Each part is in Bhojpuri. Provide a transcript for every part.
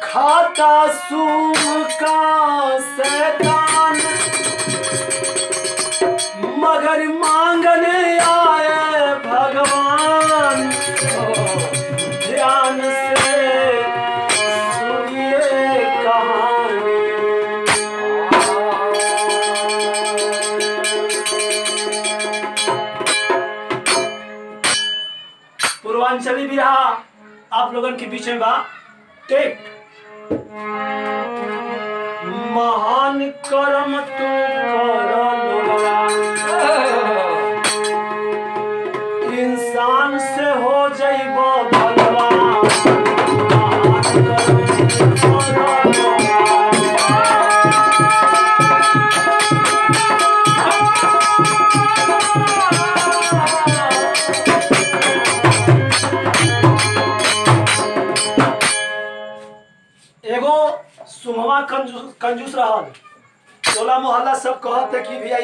खाता सूम का शैतान मगर मांगने आए भगवान। ध्यान से सुनिए कहानी। पूर्वांचली बिरहा आप लोगन के बीच में बा। टेक महान कर्म तू कर लोगवा, इंसान से हो जाइबो भगवा। महान कर्म तू कर लोगवा। एगो सुमवा कंजूस रहल। टोला मोहल्ला सब कहत है कि भैया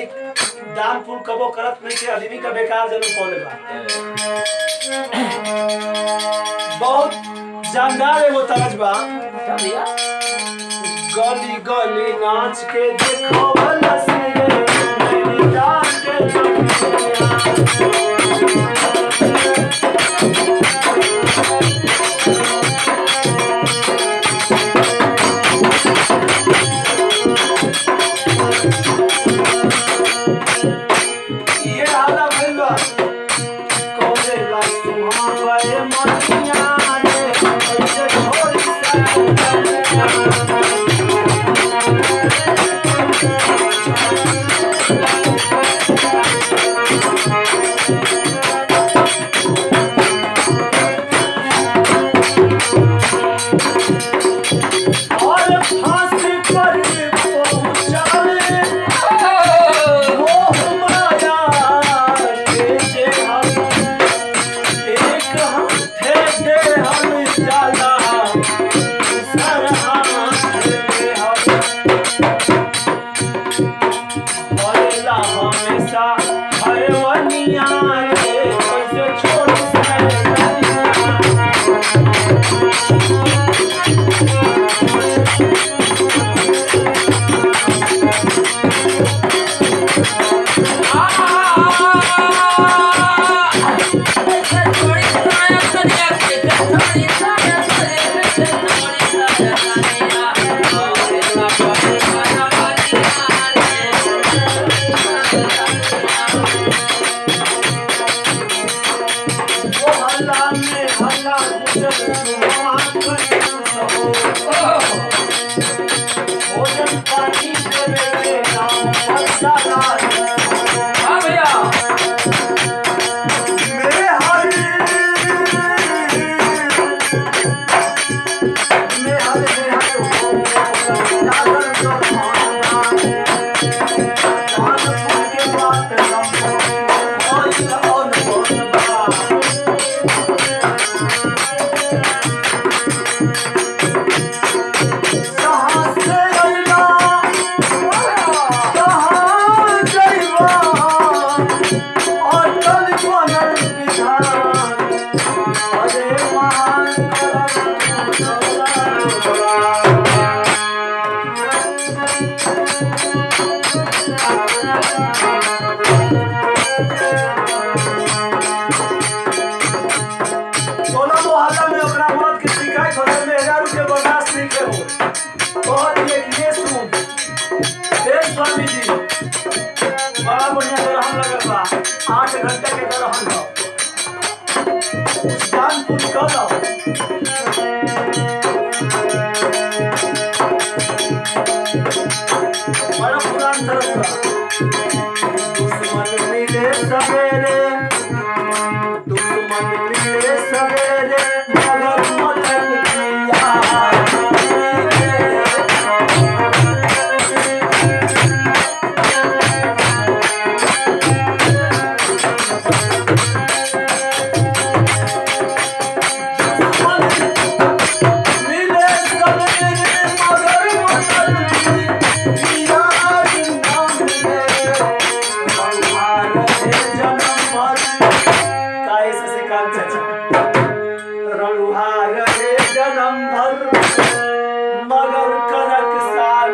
दान पुण्य कबो करत नहीं के आदमी का बेकार जन्म पौले बा। बहुत जानदार एगो तरज बा। गली गली नाच के देखो लसिए मेरी जान के रणुहार रहे जन्म भर मगर करक साल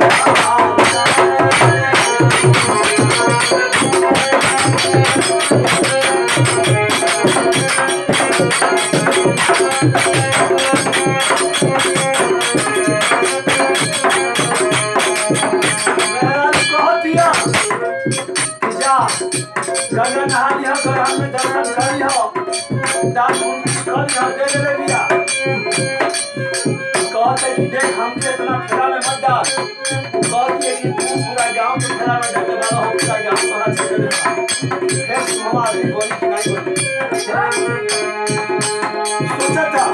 गंगा नहा लिया ग्रहण में दर्शन कर लिया दान पुण्य कर लिया दे दे भैया कहते कि देख हमके इतना फेरा में मत डाल कहते कि तू पूरा गांव के फेरा में डाल वाला हो पूरा गांव तोरा छेड़ दे फिर हमारी बोली कि नहीं बोली सोचा था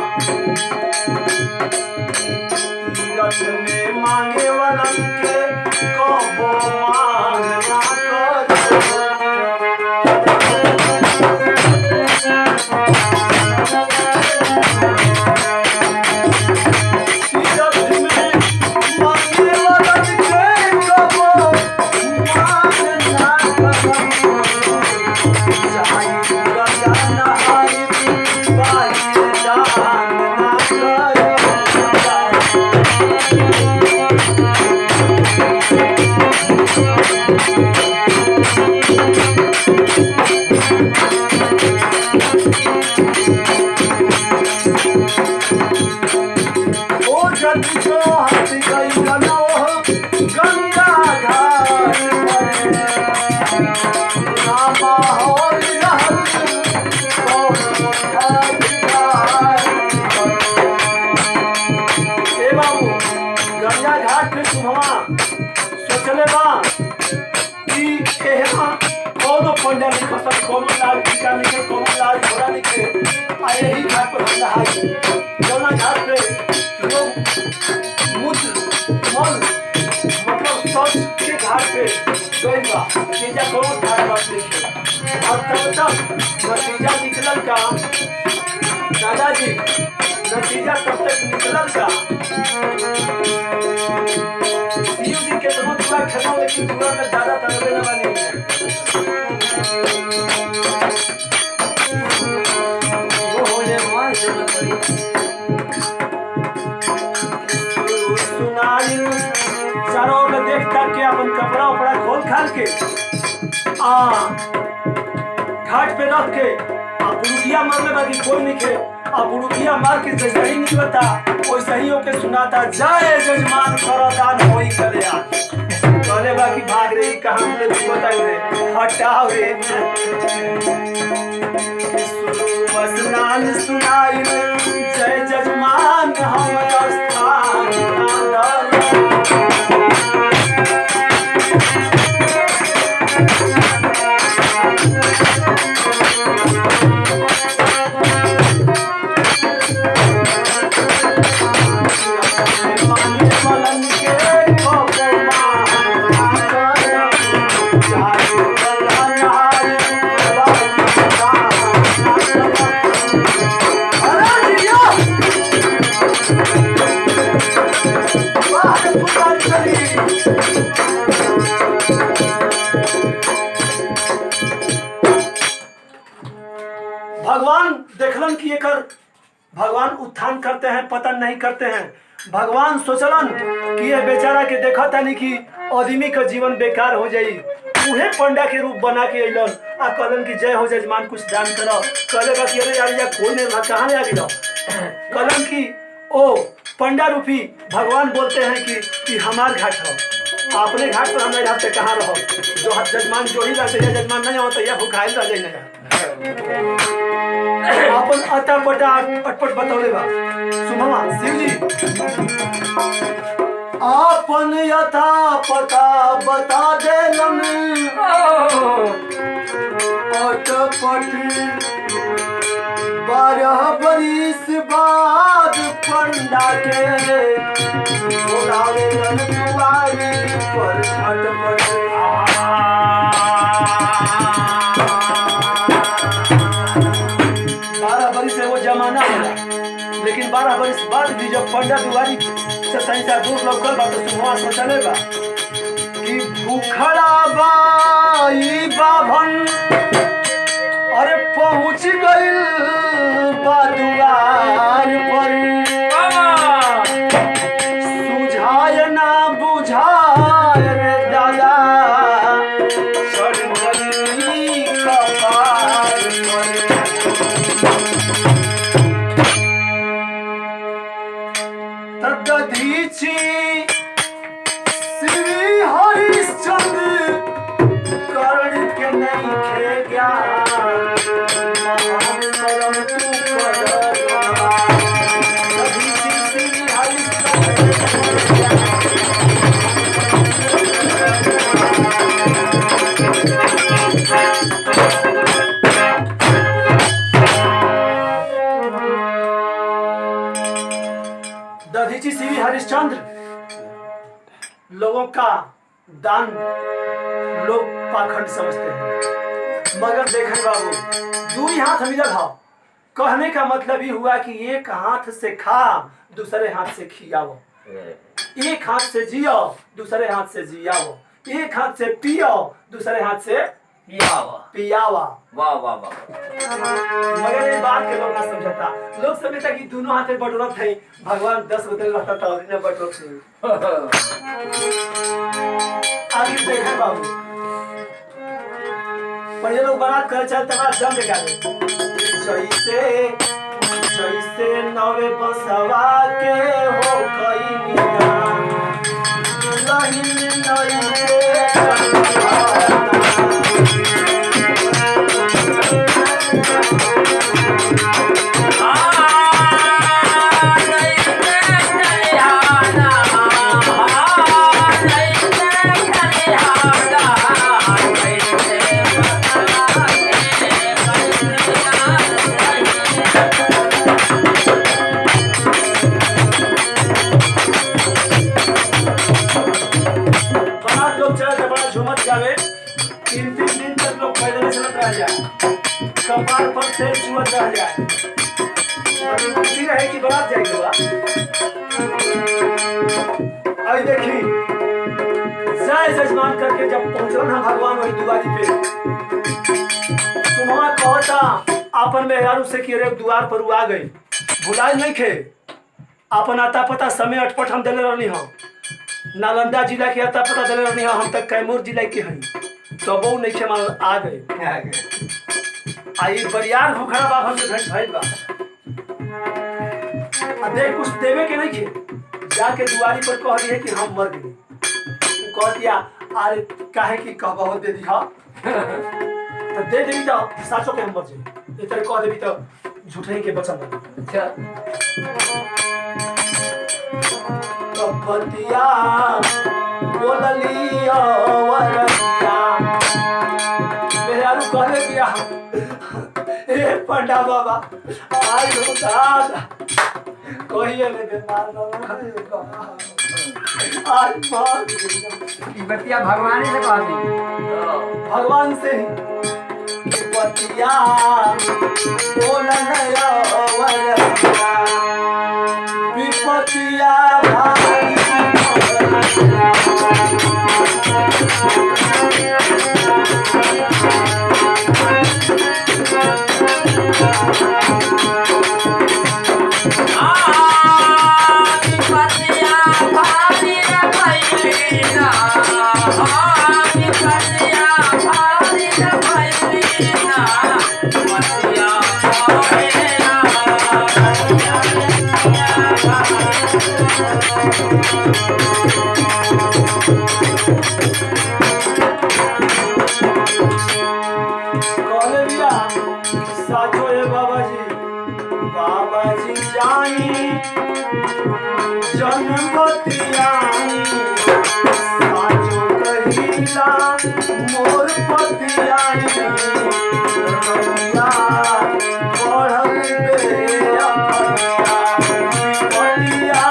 तीरथ में मांगे वाला के कबो मांग ना कर यही घाट पर हम नहाए जौना घाट पे लोग मूत्र मल मतलब शौच के घाट पे गए बा नतीजा कौन घाट बात लिखे और तब तक नतीजा निकलल का दादाजी नतीजा तब तक निकलल का शिव जी के तो पूरा खत्म लेकिन पूरा में दादा तनबे न बने चारों में देख करके अपन कपड़ा उपड़ा खोल खाल के घाट पे रख के बुड़ुकिया मारने बाकी कोई नहीं खे बुड़ुकिया मार के जैसे ही निकलता वैसे ही होके सुनाता जय जजमान करो दान होई करे कहले बाकी भाग रही कहां ले बताई रे हटाओ रे स्नान सुनाई जय जजमान हम स्थान भगवान देखलन कि एकर भगवान उत्थान करते हैं पतन नहीं करते हैं भगवान सोचलन कि ये बेचारा के देखा था नहीं कि आदमी का जीवन बेकार हो जाई उहे पंडा के रूप बना के अलन आ कहलन कि जय हो जजमान कुछ दान करो कहले कि अरे यार या कोई नहीं कहां आ गिरो कहलन कि ओ पंडा रूपी भगवान बोलते हैं कि हमार घाट हो अपने घाट पर हमारे घाट पे कहाँ रहो जो जजमान जो ही रहते हैं जजमान नहीं होता या भूखाइल रह जाए नहीं अपन अटा पटा अटपट बतौले बा सुमवा शिव जी अपन यथा पता बता देलन अटपट 12 बरिस बाद पंडा के बोलावेलन दुआरी पर अटपट 12 बरिस से वो जमाना है लेकिन 12 बरिस बाद भी जब पंडा दुआरी से तैसा दूर लौकल बा तो सुमवा सोचले बा कि भूखड़ा बाई बाभन अरे पहुँच गइल बा दुआर दधीची सीवी हरिश्चंद्र लोगों का दान लोग पाखंड समझते हैं, मगर देखें बाबू, दो ही हाथ मिलल हो, कहने का मतलब ही हुआ कि एक हाथ से खा दूसरे हाथ से खियाओ, एक हाथ से जियो दूसरे हाथ से जियाओ, एक हाथ से पियो दूसरे हाथ से पियावा। वाह वाह वाह। मगर ये बात के लोग ना समझता, लोग समझता कि दोनों हाथे बटोरत है, भगवान 10 बोतल रहता था और इन्हें बटोरत है। आगे देखे बाबू, पर ये लोग बारात करे चलते हमारा जम के गाने जैसे नवे बसवा के हो कई निगाह लहिन नई कपार पर तेल चुवत रह जाए, खुशी रहे कि बारात जाएगी बा। आई देखी जय जजमान करके जब पहुंचल ना भगवान वही दुआरी पे, सुमवा कहता अपन मेहरारू से कि रे द्वार पर आ गई, भुलाए नहीं खे, अपन आता पता समय अटपट हम दिले रहनी हम, नालंदा जिला के आता पता दिले रहनी हम तक कैमूर जिला के हई, तो वो नहीं खे मान आ गए। आई बरियार भूखड़ा बाप हमसे भेंट भइल बा, देख कुछ देवे के नहीं खे, जाके दुआरी पर कह दिए कि हम मर गए, कह दिया अरे काहे की कहबहो दे दिहा तो दे देवी तो साचो के हम मर जाए, इधर कह देवी तो झूठे के बचन बन। अच्छा तो बतिया बोलली वरतिया मेहरारू कहले बिया ए पंडा बाबा आज हो दादा कहिए लगे मार बाबा आज मार बतिया भगवान से कहती, भगवान से ही बतिया बोलनया वरतिया विपतिया भाई मोर पतियाई रतिया बढ़ल बे पतिया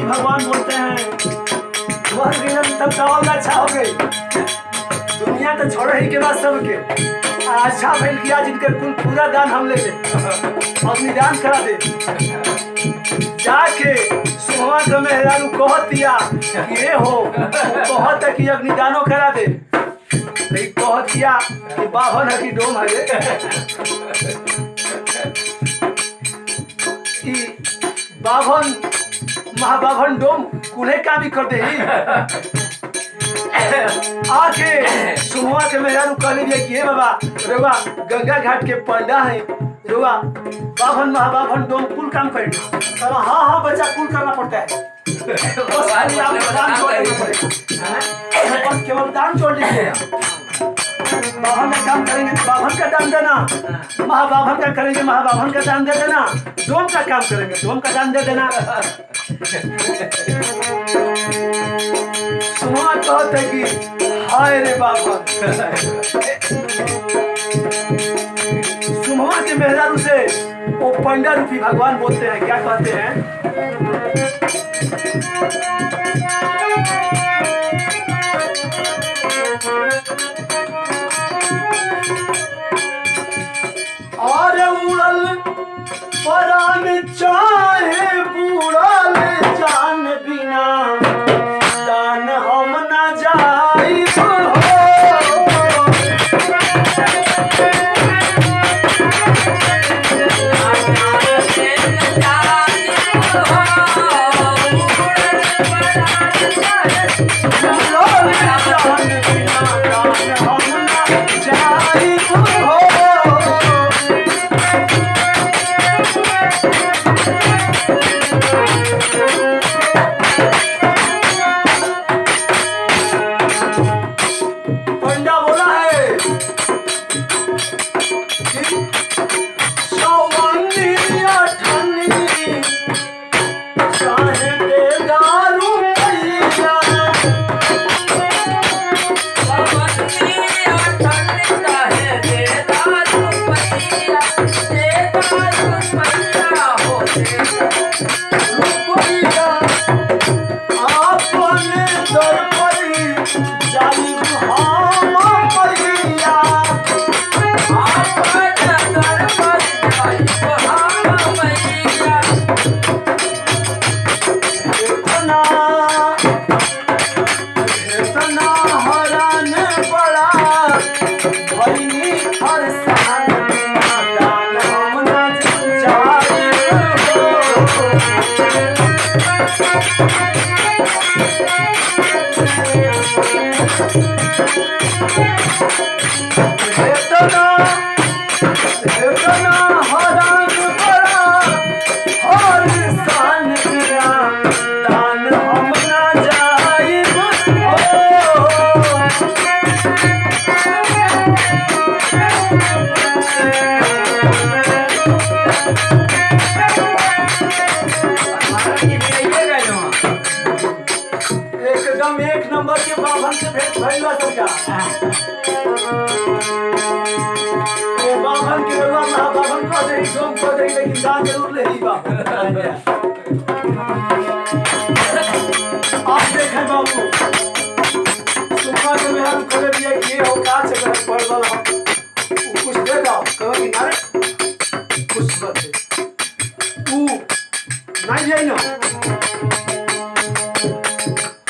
भगवान बोलते हैं तब दवाओ अच्छा हो गई, दुनिया तो छोड़े ही के बाद सबके अच्छा भइल किया जिनके कुल पूरा दान हम ले ले अपनी दान करा दे। जाके सुहा के मेहरारू कहत दिया कि ये हो कहत कि अग्निदानो करा दे, नहीं कहत दिया कि बाभन है कि डोम है कि बाभन महाबाभन डोम कुल्हे का भी कर दे ही आके सुमुआ के मेहरारू कहले दिया कि हे बाबा रुआ गंगा घाट के पंडा है रुआ बाभन महाबाभन दोम कुल काम करना। कहा हाँ हाँ बच्चा कुल करना पड़ता है बस खाली आप दान जोड़ देना पड़ेगा। बस केवल दान जोड़ लीजिए। बाभन का काम करेंगे तो बाभन का दान देना, महाबाभन का करेंगे महाबाभन का दान दे देना, दोम का काम करेंगे दोम का दान दे देना। सुमुआ कहते कि हाय रे बाभन। सुमुआ के मेहरारू से वो पंडा रूपी भगवान बोलते हैं, क्या कहते हैं? और उड़ल परान चाहे बुड़ल जान बिना दान हम ना जाई एकदम एक नंबर के बाभन से भेंट भइला सबका। ये बाभन के रउआ महाबाभन को दे सोम को दे लेकिन दान जरूर ले ही बाभन। आप देखें बाबू सुखा के मेहर करे दिया कि ये औकात से कर पड़ वाला कुछ दे दो कहो कि नारे कुछ मत दे तू नहीं जाई ना।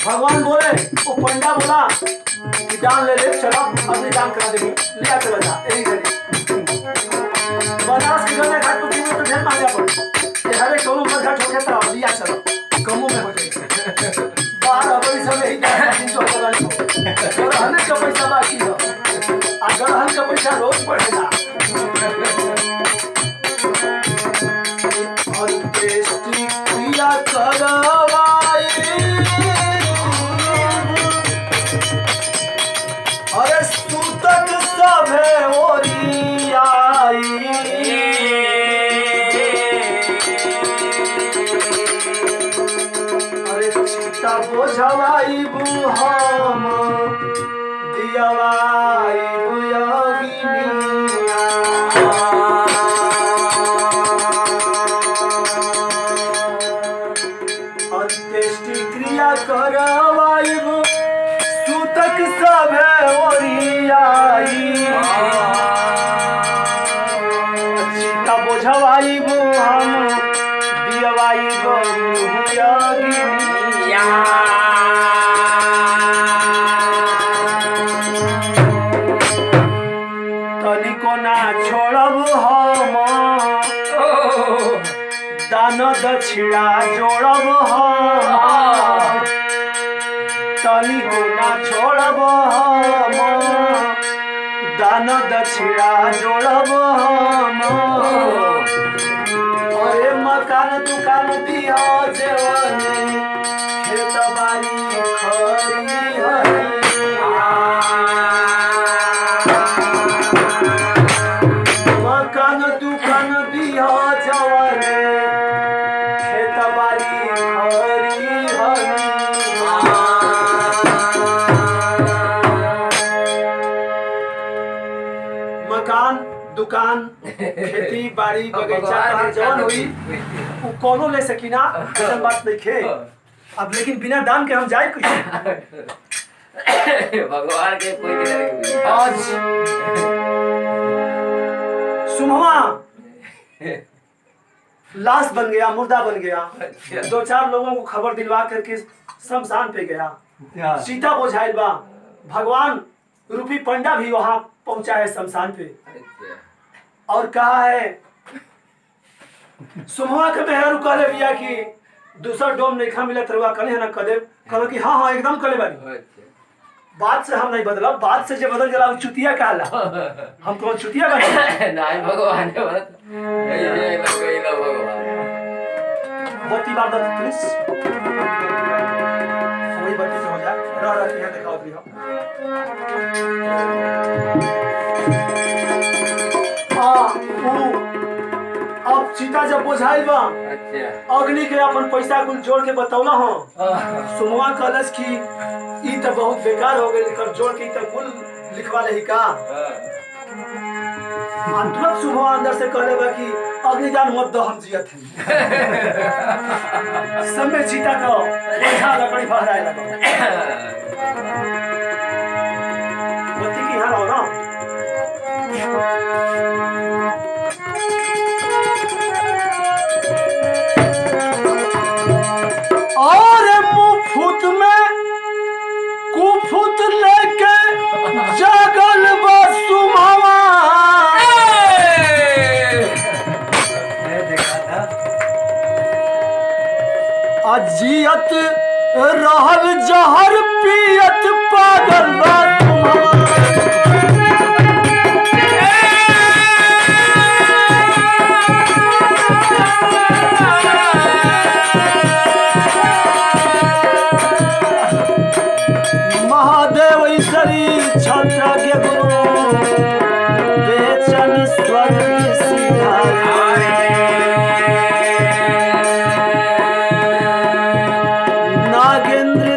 भगवान बोले वो पंडा बोला कि दान ले ले चलो अपने दान करा देंगे ले आ चला जा यही घड़ी बनारस के गंगा घाट को तीनों तो ढेर मांगा पड़े ये हरे कौनों पर घाट होके तो लिया चलो कमों में हो जाएगा बाहर अपनी सब यही जाता 300 वाली को और हमें का पैसा बाकी हो अगर हम का पैसा रोज पड़ेगा और टेस्टी क्रिया करवाई अरे सूतक सभे ओरियाई अरे चिता बोझवाई बुहम दियवाई बुयगिनिया अंत्येष्टि क्रिया करवाई सूतक सभे ओरियाई चिता बोझवाई हम दियवाई बुयगिनिया तनिको ना छोड़ब हम दान दक्षिणा जोड़ब हम तनी को ना छोड़ब हम दान दक्षिणा जोड़ब हम अरे मकान दुकान दिया जेवन खेत बाड़ी खरी मकान दुकान दिया जवन खेत बाड़ी खरी मकान दुकान खेती बाड़ी बगीचा का जवन हुई वो कोनो ले सकीना ऐसा बात नहीं खे अब लेकिन बिना दान के हम जाए कुछ भगवान के कोई नहीं। आज सुमवा लाश बन गया मुर्दा बन गया दो चार लोगों को खबर दिलवा करके शमशान पे गया सीता बुझाइल बा भगवान रूपी पंडा भी वहां पहुंचा है शमशान पे और कहा है सुमवा के मेहर कहले बिया कि दूसरा डोम नहीं खा मिलत रहुआ कने है ना कदे कहो कि हाँ हाँ एकदम कले बानी बात से हम नहीं बदला बात से जो बदल गया वो चुतिया कहला हम कौन चुतिया बने नहीं भगवान ने बोलत ये लग गई ना भगवान बत्ती बार दो प्लीज वही बत्ती से हो जा रह के यहाँ दिखाओ भी अब सीता जब बुझाइल बा अच्छा अग्नि के अपन पैसा कुल जोड़ के बतौला हो सुमवा कहलस कि ई तो बहुत बेकार हो गई कर जोड़ के ई तो कुल लिखवा ले का तुरंत सुमवा अंदर से कहले बा कि अग्निदान मत दो हम जियत हैं सब में सीता को पैसा लकड़ी फहराए लगा बत्ती की यहाँ रहो ना और मुफ्त में कुफुत लेके जागल बसुमावा अजियत रहल जहर पियत पागल बसुमावा महादेव ईश्वरी छत्र के गुरु बेचन स्वर्ग सिधारे नागेंद्र